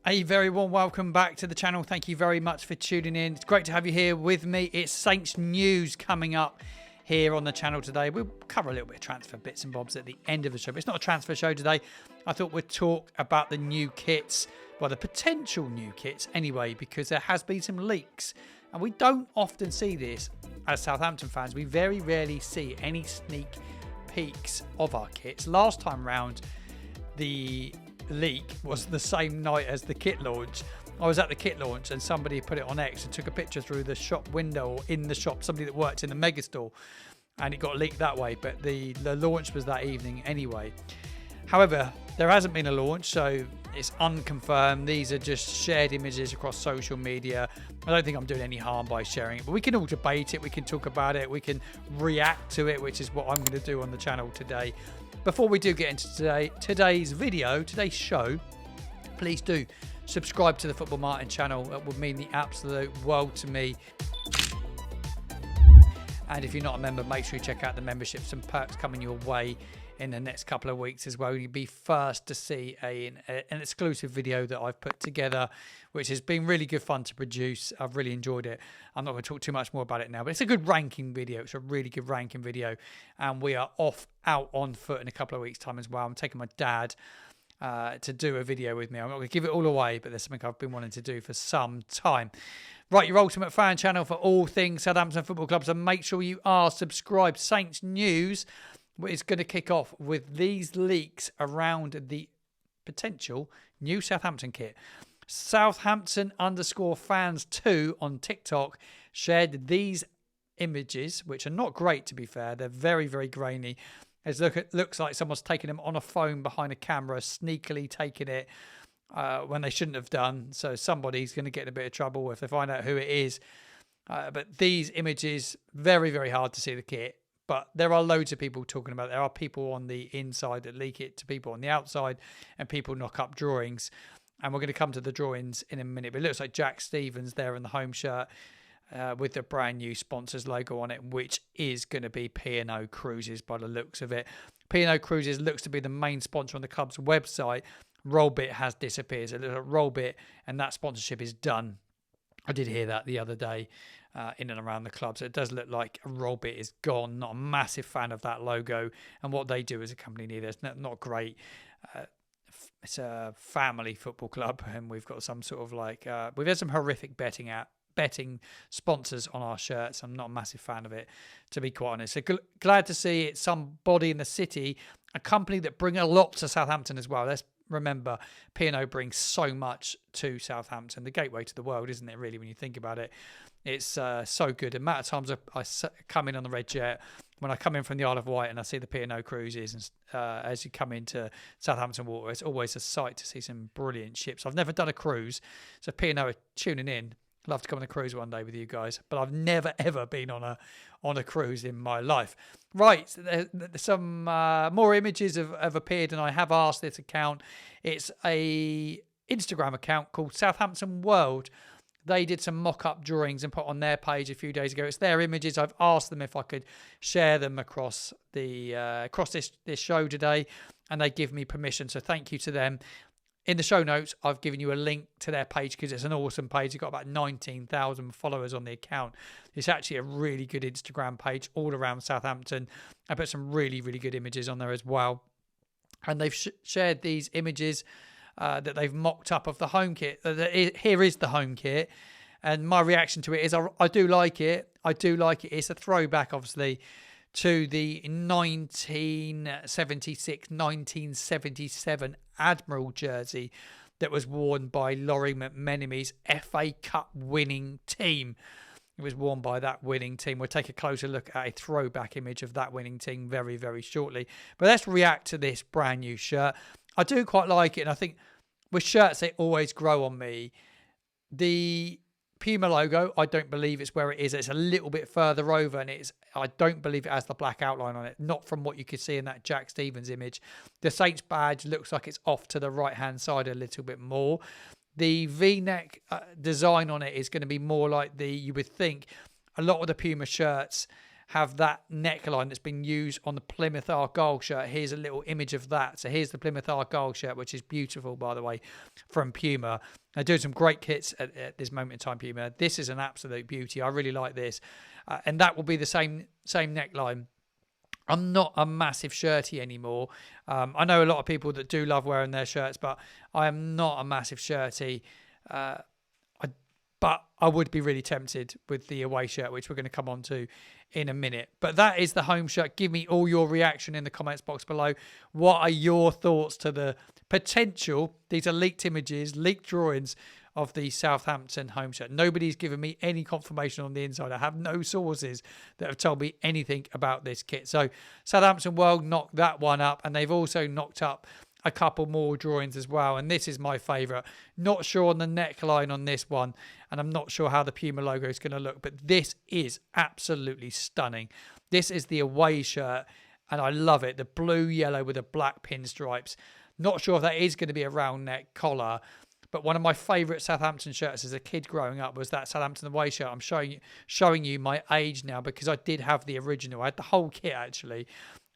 A very warm welcome back to the channel. Thank you very much for tuning in. It's great to have you here with me. It's Saints news coming up here on the channel today. We'll cover a little bit of transfer bits and bobs at the end of the show, but it's not a transfer show today. I thought we'd talk about the new kits, well, the potential new kits anyway, because there has been some leaks, and we don't often see this as Southampton fans. We very rarely see any sneak peeks of our kits. Last time round, the leak was the same night as the kit launch. I was at the kit launch and somebody put it on X and took a picture through the shop window, or in the shop, somebody that worked in the mega store, and it got leaked that way. But the launch was that evening anyway. However, there hasn't been a launch, so it's unconfirmed. These are just shared images across social media. I don't think I'm doing any harm by sharing it, but we can all debate it, we can talk about it, we can react to it, which is what I'm going to do on the channel today. Before we do get into today's video, today's show, please do subscribe to the FootballMartin channel. That would mean the absolute world to me. And if you're not a member, make sure you check out the membership. Some perks coming your way in the next couple of weeks as well. You'll be first to see an exclusive video that I've put together, which has been really good fun to produce. I've really enjoyed it. I'm not going to talk too much more about it now, but it's a good ranking video. It's a really good ranking video, and we are out on foot in a couple of weeks' time as well. I'm taking my dad to do a video with me. I'm not going to give it all away, but there's something I've been wanting to do for some time. Right, your ultimate fan channel for all things Southampton Football Club, so make sure you are subscribed. Saints News is going to kick off with these leaks around the potential new Southampton kit. Southampton_fans2 on TikTok shared these images, which are not great, to be fair. They're very, very grainy. It looks like someone's taken them on a phone behind a camera, sneakily taking it when they shouldn't have done. So somebody's going to get in a bit of trouble if they find out who it is. But these images, very, very hard to see the kit. But there are loads of people talking about it. There are people on the inside that leak it to people on the outside, and people knock up drawings. And we're going to come to the drawings in a minute. But it looks like Jack Stevens there in the home shirt with the brand new sponsors logo on it, which is going to be P&O Cruises by the looks of it. P&O Cruises looks to be the main sponsor on the club's website. Rollbit has disappeared. So look at Rollbit, and that sponsorship is done. I did hear that the other day in and around the club. So it does look like Rollbit is gone. Not a massive fan of that logo and what they do as a company neither. It's not great. It's a family football club, and we've got some sort of like we've had some horrific betting sponsors on our shirts. I'm not a massive fan of it, to be quite honest. So glad to see it's somebody in the city, a company that bring a lot to Southampton as well. Let's remember, P&O brings so much to Southampton, the gateway to the world, isn't it, really, when you think about it? It's so good. The amount of times I come in on the Red Jet, when I come in from the Isle of Wight and I see the P&O Cruises, and as you come into Southampton water, it's always a sight to see some brilliant ships. I've never done a cruise, so P&O are tuning in. Love to come on a cruise one day with you guys, but I've never ever been on a cruise in my life. Right, some more images have appeared, and I have asked this account. It's a Instagram account called Southampton World. They did some mock-up drawings and put on their page a few days ago. It's their images. I've asked them if I could share them across this show today, and they give me permission. So thank you to them. In the show notes, I've given you a link to their page because it's an awesome page. It's got about 19,000 followers on the account. It's actually a really good Instagram page all around Southampton. I put some really, really good images on there as well. And they've shared these images that they've mocked up of the home kit. Here is the home kit. And my reaction to it is I do like it. I do like it. It's a throwback, obviously, to the 1976-1977 Admiral jersey that was worn by Laurie McMenemy's FA Cup winning team. It was worn by that winning team. We'll take a closer look at a throwback image of that winning team very, very shortly. But let's react to this brand new shirt. I do quite like it, and I think with shirts, they always grow on me. The Puma logo, I don't believe it's where it is. It's a little bit further over, and I don't believe it has the black outline on it. Not from what you could see in that Jack Stevens image. The Saints badge looks like it's off to the right-hand side a little bit more. The V-neck design on it is going to be more like you would think a lot of the Puma shirts have that neckline that's been used on the Plymouth Argyle shirt. Here's a little image of that. So here's the Plymouth Argyle shirt, which is beautiful, by the way, from Puma. They're doing some great kits at this moment in time, Puma. This is an absolute beauty. I really like this. And that will be the same neckline. I'm not a massive shirty anymore. I know a lot of people that do love wearing their shirts, but I am not a massive shirty. But I would be really tempted with the away shirt, which we're going to come on to in a minute. But that is the home shirt. Give me all your reaction in the comments box below. What are your thoughts to the potential? These are leaked images, leaked drawings of the Southampton home shirt. Nobody's given me any confirmation on the inside. I have no sources that have told me anything about this kit. So Southampton World knocked that one up, and they've also knocked up a couple more drawings as well. And this is my favourite. Not sure on the neckline on this one, and I'm not sure how the Puma logo is going to look, but this is absolutely stunning. This is the away shirt, and I love it. The blue, yellow with the black pinstripes. Not sure if that is going to be a round neck collar, but one of my favourite Southampton shirts as a kid growing up was that Southampton away shirt. I'm showing you my age now because I did have the original. I had the whole kit actually.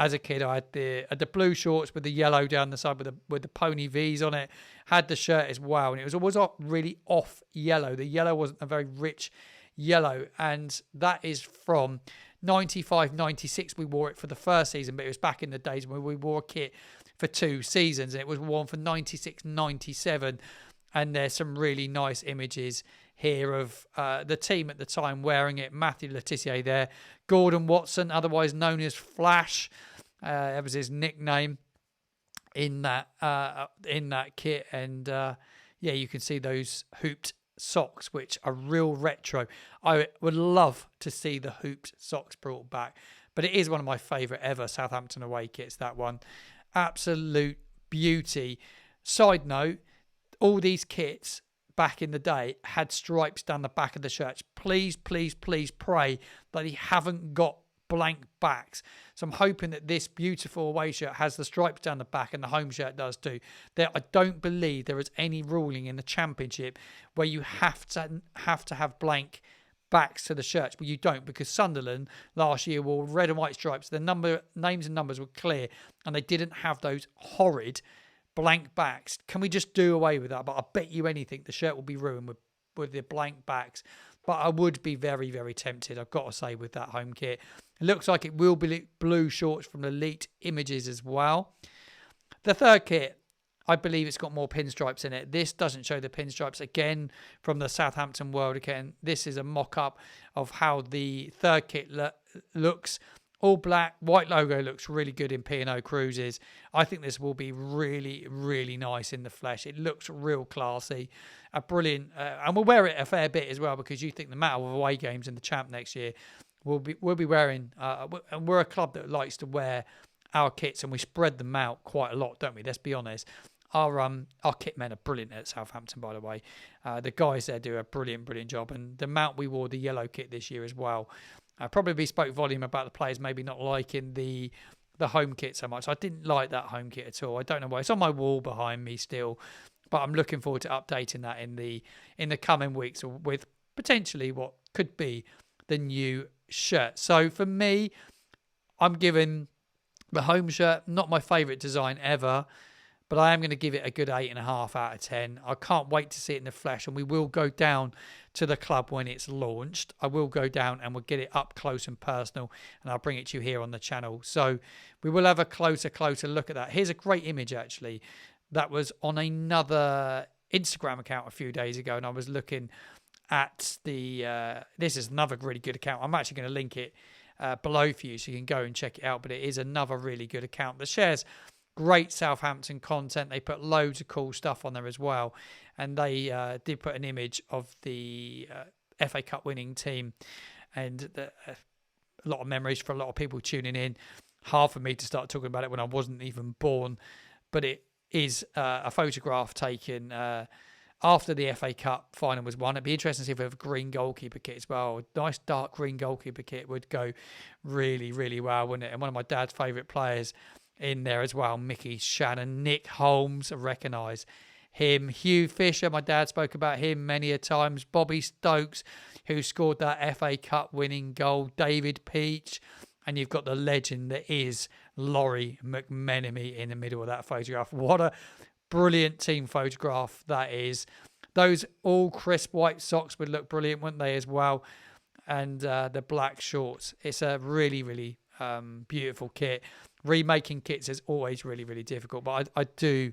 As a kid, I had the blue shorts with the yellow down the side with the pony V's on it. Had the shirt as well, and it was always really off yellow. The yellow wasn't a very rich yellow, and that is from 95-96. We wore it for the first season, but it was back in the days when we wore a kit for 2 seasons, and it was worn for 96-97. And there's some really nice images here of the team at the time wearing it. Matthew Letitia there. Gordon Watson, otherwise known as Flash. That was his nickname in that kit. And yeah, you can see those hooped socks, which are real retro. I would love to see the hooped socks brought back. But it is one of my favourite ever Southampton away kits, that one. Absolute beauty. Side note, all these kits back in the day had stripes down the back of the shirts. Please, please, please pray that they haven't got blank backs. So I'm hoping that this beautiful away shirt has the stripes down the back, and the home shirt does too. I don't believe there is any ruling in the Championship where you have to have blank backs to the shirts, but you don't, because Sunderland last year wore red and white stripes. The names and numbers were clear, and they didn't have those horrid blank backs. Can we just do away with that? But I bet you anything the shirt will be ruined with the blank backs. But I would be very, very tempted, I've got to say, with that home kit. It looks like it will be blue shorts from the leaked images as well. The third kit, I believe it's got more pinstripes in it. This doesn't show the pinstripes. Again, from the Southampton World again. This is a mock-up of how the third kit looks. All black, white logo looks really good in P&O Cruises. I think this will be really, really nice in the flesh. It looks real classy. A brilliant, and we'll wear it a fair bit as well, because you think the amount of away games in the Champ next year, we'll be wearing, and we're a club that likes to wear our kits, and we spread them out quite a lot, don't we? Let's be honest. Our kit men are brilliant at Southampton, by the way. The guys there do a brilliant, brilliant job, and the amount we wore the yellow kit this year as well. Probably spoke volume about the players maybe not liking the home kit so much. I didn't like that home kit at all. I don't know why. It's on my wall behind me still, but I'm looking forward to updating that in the coming weeks with potentially what could be the new shirt. So for me, I'm giving the home shirt not my favourite design ever, but I am going to give it a good 8.5 out of 10. I can't wait to see it in the flesh, and we will go down to the club when it's launched. I will go down and we'll get it up close and personal, and I'll bring it to you here on the channel. So we will have a closer look at that. Here's a great image, actually, that was on another Instagram account a few days ago, and I was looking at this is another really good account. I'm actually going to link it below for you so you can go and check it out, but it is another really good account that shares great Southampton content. They put loads of cool stuff on there as well. And they did put an image of the FA Cup winning team, and a lot of memories for a lot of people tuning in. Hard for me to start talking about it when I wasn't even born. But it is a photograph taken after the FA Cup final was won. It'd be interesting to see if we have a green goalkeeper kit as well. A nice dark green goalkeeper kit would go really, really well, wouldn't it? And one of my dad's favourite players in there as well, Mickey Shannon. Nick Holmes, I recognise him. Hugh Fisher, my dad spoke about him many a times. Bobby Stokes, who scored that FA Cup winning goal. David Peach. And you've got the legend that is Laurie McMenemy in the middle of that photograph. What a brilliant team photograph that is. Those all crisp white socks would look brilliant, wouldn't they, as well? And the black shorts. It's a really, really beautiful kit. Remaking kits is always really, really difficult, but I do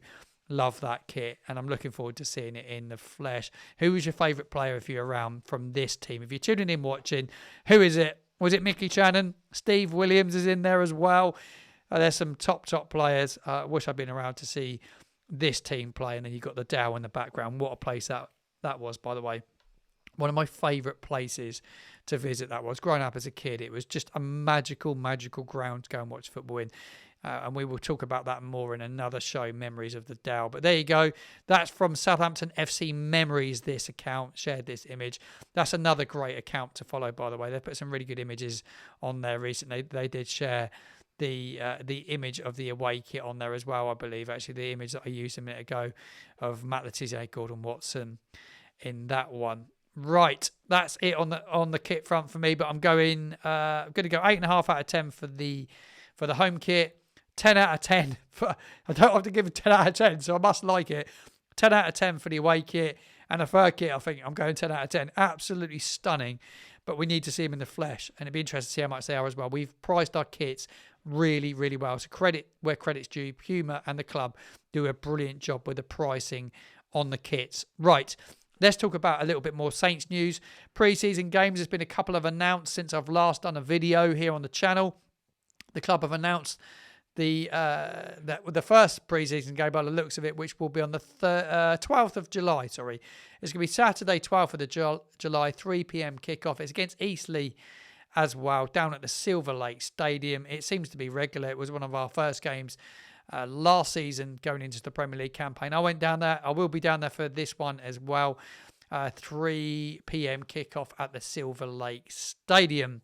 love that kit, and I'm looking forward to seeing it in the flesh. Who was your favourite player if you're around from this team? If you're tuning in watching, who is it? Was it Mickey Channon? Steve Williams is in there as well. There's some top players. I wish I'd been around to see this team play. And then you've got the Dow in the background. What a place that was, by the way. One of my favourite places to visit that was. Growing up as a kid, it was just a magical ground to go and watch football in. And we will talk about that more in another show, Memories of the Dow. But there you go. That's from Southampton FC Memories, this account, shared this image. That's another great account to follow, by the way. They put some really good images on there recently. They did share the image of the away kit on there as well, I believe. Actually, the image that I used a minute ago of Matt Letizia, Gordon Watson in that one. Right, that's it on the kit front for me. But I'm going to go 8.5 out of 10 for the home kit. 10 out of 10. I don't have to give it 10 out of 10, so I must like it. 10 out of 10 for the away kit. And the third kit, I think I'm going 10 out of 10. Absolutely stunning. But we need to see them in the flesh. And it'd be interesting to see how much they are as well. We've priced our kits really, really well. So credit where credit's due. Puma and the club do a brilliant job with the pricing on the kits. Right. Let's talk about a little bit more Saints news. Pre-season games. There's been a couple of announced since I've last done a video here on the channel. The club have announced the first pre-season game by the looks of it, which will be on the 12th of July. It's going to be Saturday, 12th of July, 3 p.m. kickoff. It's against Eastleigh as well, down at the Silver Lake Stadium. It seems to be regular. It was one of our first games last season going into the Premier League campaign. I went down there. I will be down there for this one as well. 3 p.m. kickoff at the Silver Lake Stadium.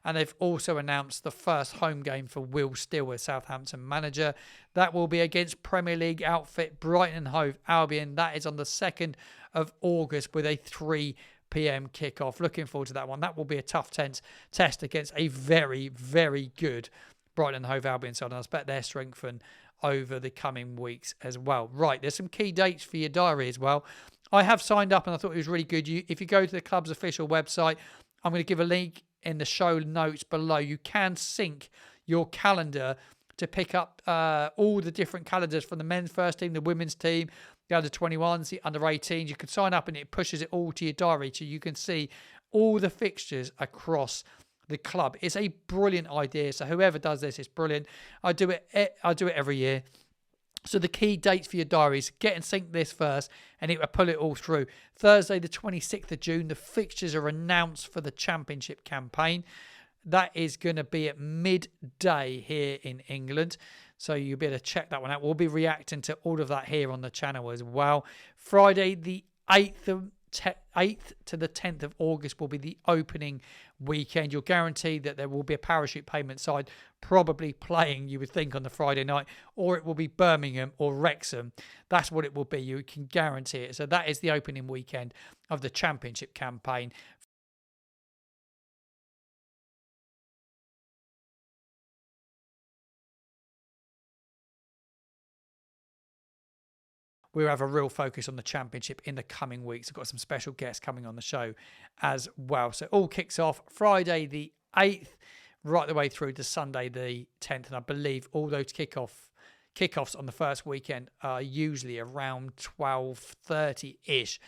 And they've also announced the first home game for Will Steele as Southampton manager. That will be against Premier League outfit Brighton and Hove Albion. That is on the 2nd of August with a 3 p.m. kickoff. Looking forward to that one. That will be a tough test against a very, very good Brighton and Hove Albion side. And I expect they'll strengthen over the coming weeks as well. Right, there's some key dates for your diary as well. I have signed up and I thought it was really good. If you go to the club's official website, I'm going to give a link in the show notes below. You can sync your calendar to pick up all the different calendars from the men's first team, the women's team, the under 21s, the under 18s. You can sign up and it pushes it all to your diary so you can see all the fixtures across the club. It's a brilliant idea. So whoever does this, it's brilliant. I do it every year. So the key dates for your diaries, get and sync this first and it will pull it all through. Thursday, the 26th of June, the fixtures are announced for the Championship campaign. That is going to be at midday here in England. So you'll be able to check that one out. We'll be reacting to all of that here on the channel as well. Friday, the 8th to the 10th of August will be the opening weekend. You're guaranteed that there will be a parachute payment side probably playing, you would think, on the Friday night, or it will be Birmingham or Wrexham. That's what it will be. You can guarantee it. So that is the opening weekend of the Championship campaign. We'll have a real focus on the Championship in the coming weeks. I've got some special guests coming on the show as well. So all kicks off Friday the 8th, right the way through to Sunday the 10th. And I believe all those kickoffs on the first weekend are usually around 12:30-ish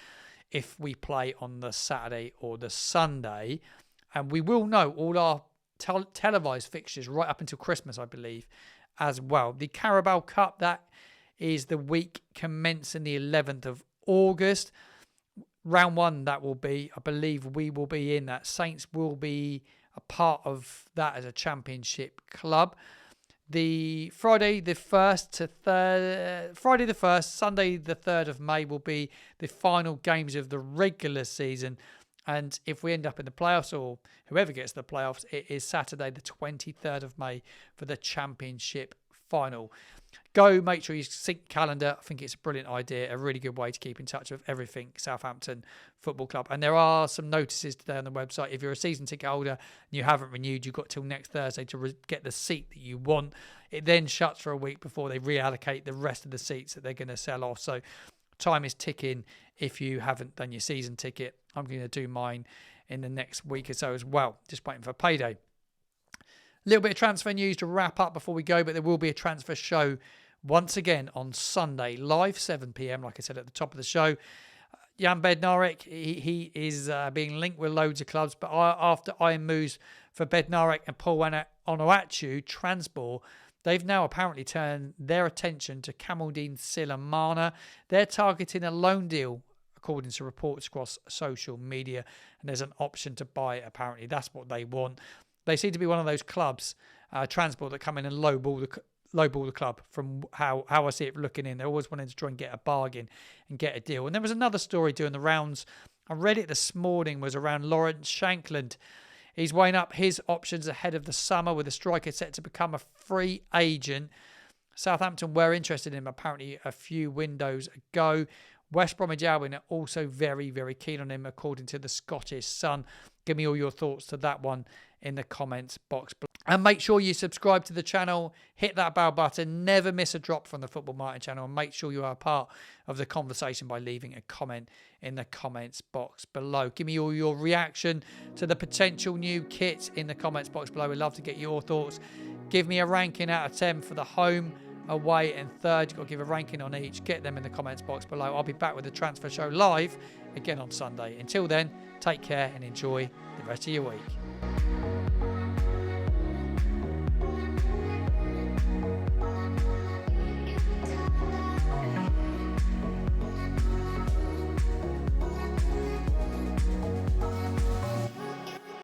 if we play on the Saturday or the Sunday. And we will know all our televised fixtures right up until Christmas, I believe, as well. The Carabao Cup, that is the week commencing the 11th of August. Round one, that will be, I believe we will be in that. Saints will be a part of that as a Championship club. The Friday the 1st, Sunday the 3rd of May will be the final games of the regular season. And if we end up in the playoffs, or whoever gets the playoffs, it is Saturday the 23rd of May for the Championship final. go make sure you sync calendar. I think it's a brilliant idea, a really good way to keep in touch with everything Southampton Football Club. And there are some notices today on the website. If you're a season ticket holder and you haven't renewed, you've got till next Thursday to get the seat that you want. It then shuts for a week before they reallocate the rest of the seats that they're going to sell off. So time is ticking if you haven't done your season ticket. I'm going to do mine in the next week or so as well. Just waiting for payday. A little bit of transfer news to wrap up before we go, but there will be a transfer show once again on Sunday, live 7 p.m, like I said at the top of the show. Jan Bednarek, he is being linked with loads of clubs, but after Iron moves for Bednarek and Paul Onuachu, Transport, they've now apparently turned their attention to Kamaldeen Silamana. They're targeting a loan deal, according to reports across social media, and there's an option to buy it, apparently. That's what they want. They seem to be one of those clubs, Transport, that come in and lowball the club from how I see it looking in. They're always wanting to try and get a bargain and get a deal. And there was another story doing the rounds. I read it this morning, was around Lawrence Shankland. He's weighing up his options ahead of the summer, with the striker set to become a free agent. Southampton were interested in him apparently a few windows ago. West Bromwich Albion are also very, very keen on him, according to the Scottish Sun. Give me all your thoughts to that one in the comments box below. And make sure you subscribe to the channel, hit that bell button, never miss a drop from the Football Martin channel, and make sure you are a part of the conversation by leaving a comment in the comments box below. Give me all your reaction to the potential new kits in the comments box below. We'd love to get your thoughts. Give me a ranking out of 10 for the home, away and third. You've got to give a ranking on each. Get them in the comments box below. I'll be back with the transfer show live again on Sunday. Until then, take care and enjoy the rest of your week.